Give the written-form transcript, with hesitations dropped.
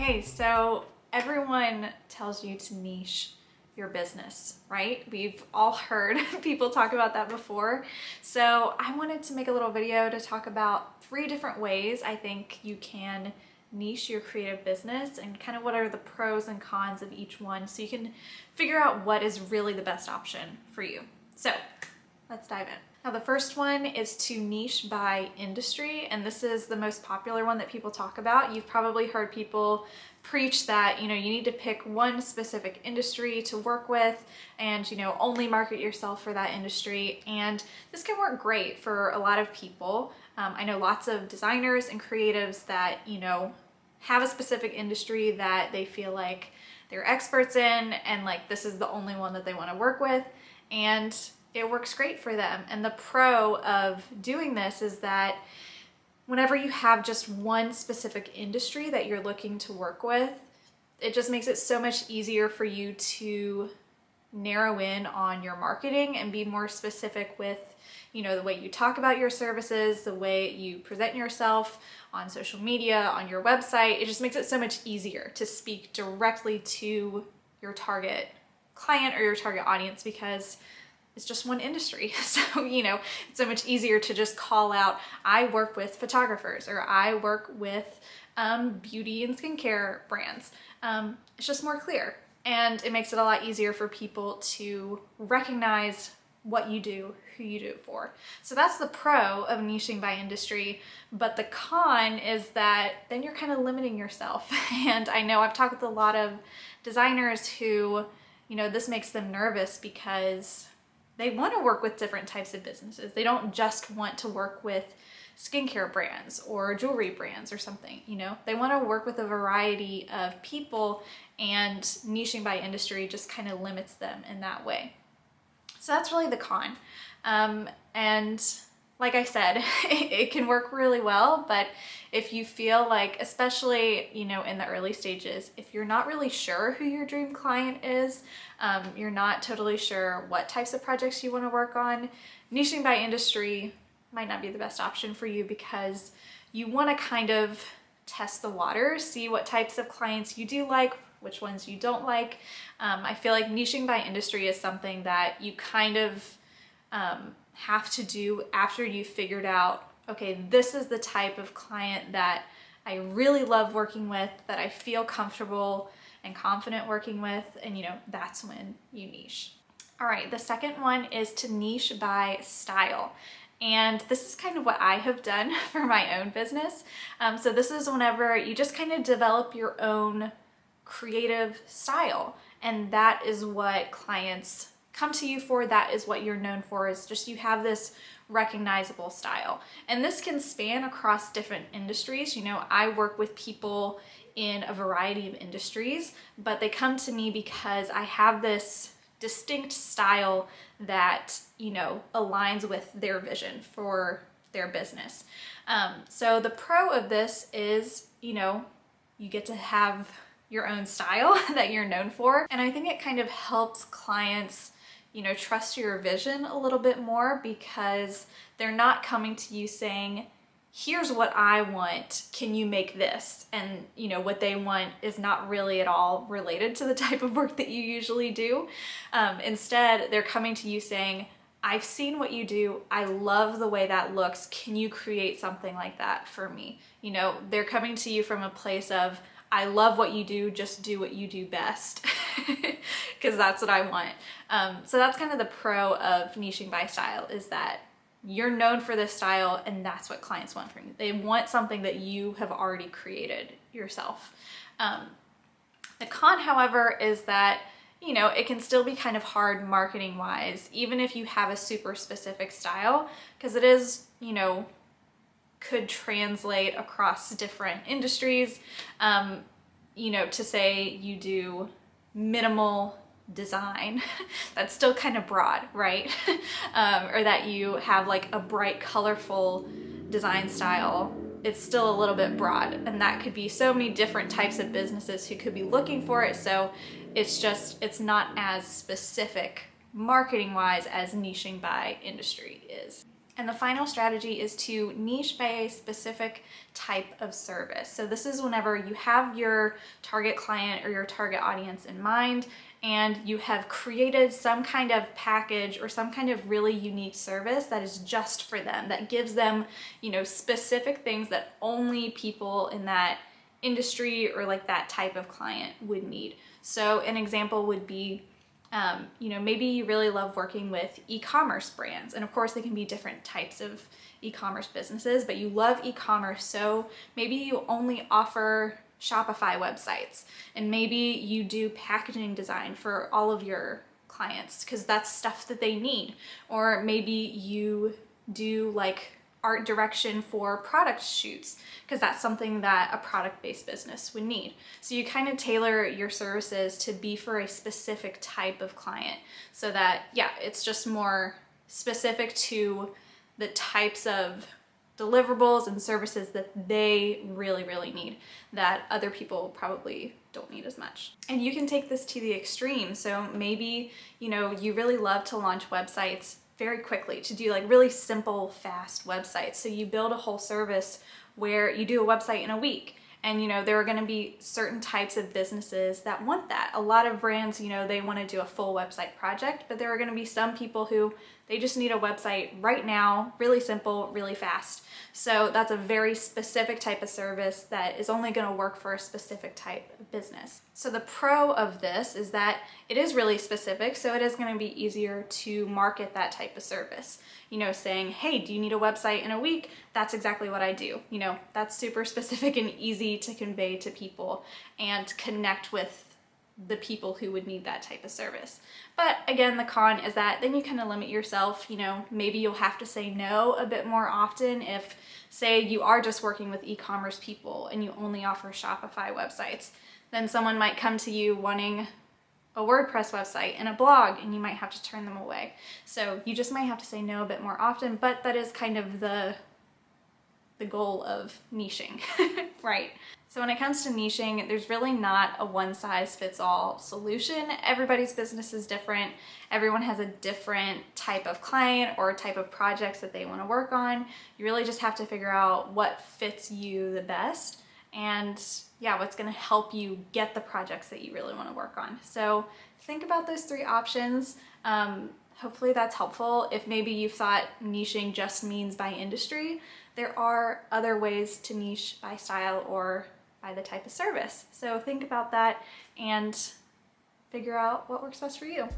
Okay, so everyone tells you to niche your business, right? We've all heard people talk about that before. So I wanted to make a little video to talk about 3 different ways I think you can niche your creative business and kind of what are the pros and cons of each one so you can figure out what is really the best option for you. So let's dive in. Now the first one is to niche by industry, and this is the most popular one that people talk about. You've probably heard people preach that, you need to pick one specific industry to work with and, only market yourself for that industry. And this can work great for a lot of people. I know lots of designers and creatives that, have a specific industry that they feel like they're experts in and like this is the only one that they want to work with. And it works great for them. And the pro of doing this is that whenever you have just one specific industry that you're looking to work with, it just makes it so much easier for you to narrow in on your marketing and be more specific with, the way you talk about your services, the way you present yourself on social media, on your website. It just makes it so much easier to speak directly to your target client or your target audience because it's just one industry. So, it's so much easier to just call out, I work with photographers or I work with beauty and skincare brands. It's just more clear and it makes it a lot easier for people to recognize what you do, who you do it for. So that's the pro of niching by industry, but the con is that then you're kind of limiting yourself. And I know I've talked with a lot of designers who, this makes them nervous because they want to work with different types of businesses. They don't just want to work with skincare brands or jewelry brands or something, They want to work with a variety of people, and niching by industry just kind of limits them in that way. So that's really the con. And like I said, it can work really well, but if you feel like, especially, in the early stages, if you're not really sure who your dream client is, you're not totally sure what types of projects you want to work on, niching by industry might not be the best option for you because you want to kind of test the waters, see what types of clients you do like, which ones you don't like. I feel like niching by industry is something that you kind of have to do after you've figured out, okay, this is the type of client that I really love working with, that I feel comfortable and confident working with, and that's when you niche. All right, the second one is to niche by style. And this is kind of what I have done for my own business. So this is whenever you just kind of develop your own creative style, and that is what clients come to you for. That is what you're known for, is just you have this recognizable style. And this can span across different industries. I work with people in a variety of industries, but they come to me because I have this distinct style that, aligns with their vision for their business. So the pro of this is, you get to have your own style that you're known for. And I think it kind of helps clients, trust your vision a little bit more because they're not coming to you saying, here's what I want, can you make this? And what they want is not really at all related to the type of work that you usually do. Instead, they're coming to you saying, I've seen what you do, I love the way that looks, can you create something like that for me? They're coming to you from a place of, I love what you do, just do what you do best, because that's what I want. So that's kind of the pro of niching by style, is that you're known for this style and that's what clients want from you. They want something that you have already created yourself. The con, however, is that, it can still be kind of hard marketing wise, even if you have a super specific style, because it is, could translate across different industries. To say you do minimal design, that's still kind of broad, right? Or that you have like a bright, colorful design style, it's still a little bit broad, and that could be so many different types of businesses who could be looking for it. So it's not as specific marketing wise as niching by industry is. And the final strategy is to niche by a specific type of service. So this is whenever you have your target client or your target audience in mind, and you have created some kind of package or some kind of really unique service that is just for them, that gives them, specific things that only people in that industry or like that type of client would need. So an example would be, maybe you really love working with e-commerce brands, and of course they can be different types of e-commerce businesses, but you love e-commerce, so maybe you only offer Shopify websites, and maybe you do packaging design for all of your clients because that's stuff that they need. Or maybe you do like art direction for product shoots because that's something that a product-based business would need. So you kind of tailor your services to be for a specific type of client so that, it's just more specific to the types of deliverables and services that they really, really need that other people probably don't need as much. And you can take this to the extreme. So maybe, you really love to launch websites very quickly, to do like really simple, fast websites. So you build a whole service where you do a website in a week. And there are going to be certain types of businesses that want that. A lot of brands, they want to do a full website project, but there are going to be some people who they just need a website right now, really simple, really fast. So that's a very specific type of service that is only going to work for a specific type of business. So the pro of this is that it is really specific, so it is going to be easier to market that type of service. Saying, hey, do you need a website in a week? That's exactly what I do. That's super specific and easy to convey to people and connect with the people who would need that type of service. But again, the con is that then you kind of limit yourself. Maybe you'll have to say no a bit more often if, say, you are just working with e-commerce people and you only offer Shopify websites. Then someone might come to you wanting a WordPress website and a blog, and you might have to turn them away. So you just might have to say no a bit more often, but that is kind of the goal of niching, right? So when it comes to niching, there's really not a one-size-fits-all solution. Everybody's business is different. Everyone has a different type of client or type of projects that they want to work on. You really just have to figure out what fits you the best and what's going to help you get the projects that you really want to work on. So think about those 3 options. Hopefully that's helpful. If maybe you thought niching just means by industry, there are other ways to niche by style or by the type of service. So think about that and figure out what works best for you.